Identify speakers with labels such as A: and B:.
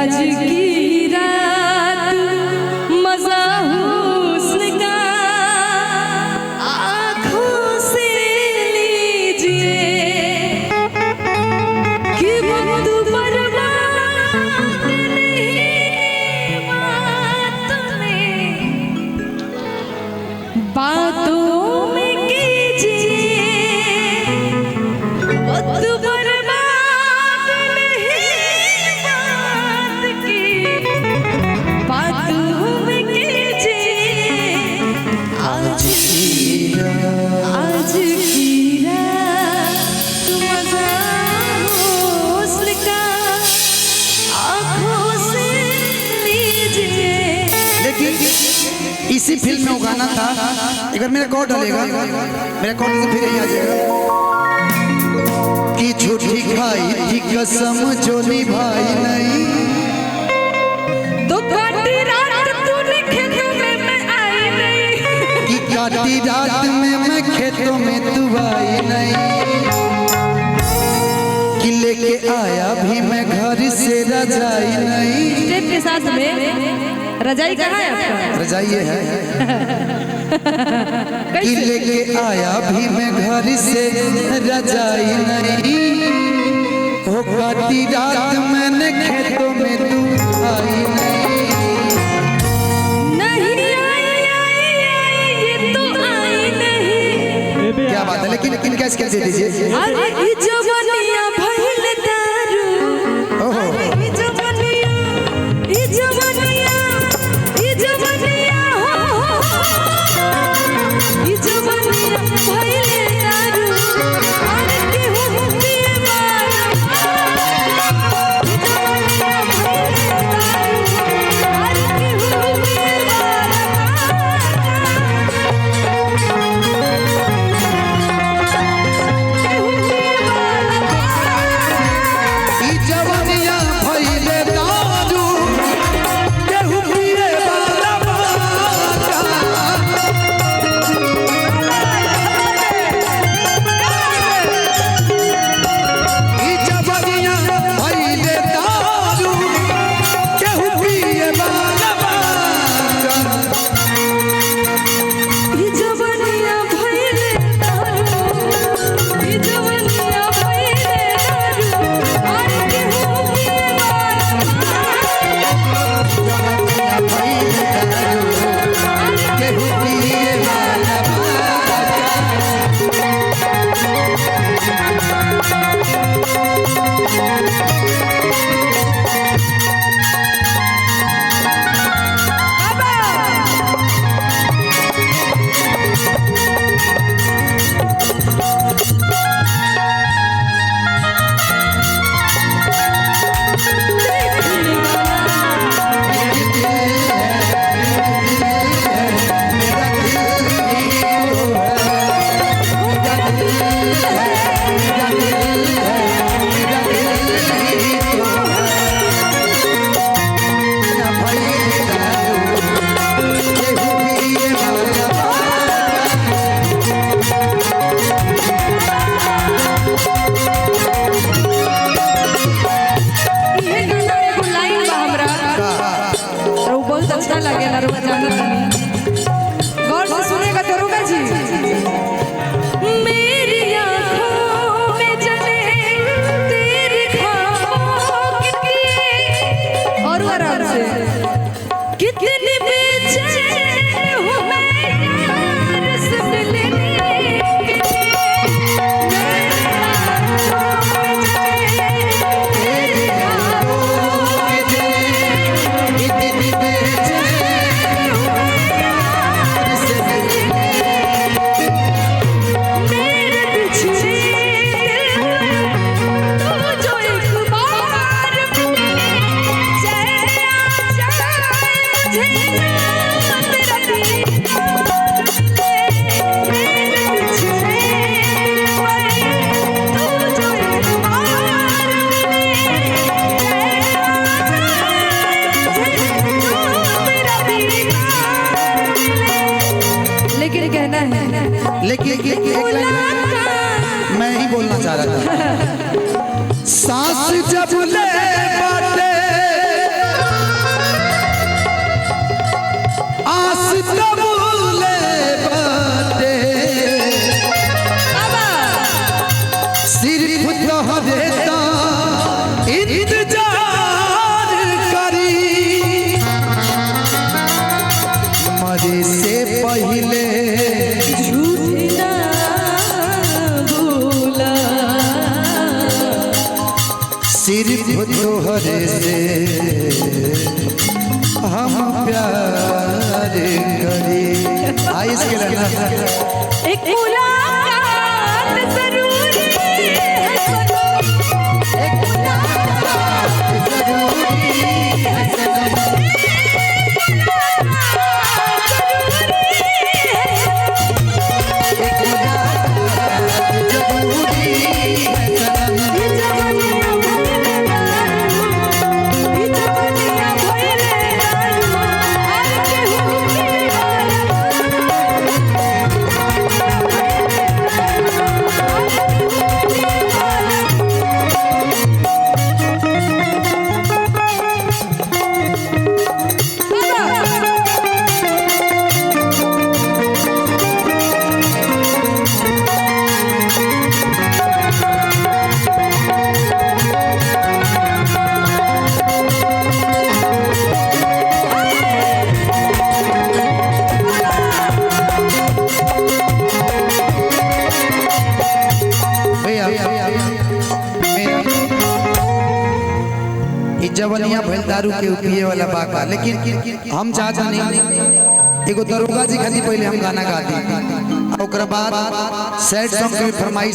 A: आज की रात मजा हुस्न का आँखों से लीजिए कि वक्त बर्बाद नहीं बातों में कीजिए वक्त
B: इसी फिल्म में वो गाना था। एक बार मेरा कॉर्ड डालेगा, मेरा कॉर्ड से फिर यही आ जाएगा कि झूठी खाई थी कसम जो निभाई नहीं,
A: तो काटी रात तूने खेतों में मैं आई नहीं,
B: कि काटी रात में मैं खेतों में तू आई नहीं, कि लेके आया भी मैं घर से रजाई नहीं।
A: स्टेप के साथ में रजाई कहाँ है आपका?
B: रजाई है कि लेके आया भी मैं घर से रजाई नहीं, हो काटी रात मैंने खेतों में तू आई नहीं।
A: नहीं आई ये तो आई नहीं।
B: क्या बात है, लेकिन कैसे कैसे दीजिए।
A: अरे ये जवानियां भइल दारू,
B: ओहो
A: ये जवानियां गौर से सुनेगा दरोगा जी। मेरी आँखों में जले तेरी खामोश की, और आराम से कितनी बेचैन हूँ मैं यार से मिलने के लिए।
B: हम प्यार करी। इसके लिए
A: एक मुलाकात जरूरी है सनम, एक मुलाकात
B: जरूरी है सनम, एक मुलाकात जरूरी है सनम। जवनिया भइल दारू के पिए वाला बाका, लेकिन हम चाहता नहीं एगो दरोगा जी खातिर पहले हम गाना गाती, ओकरा बाद सैड सॉन्ग के फरमाइश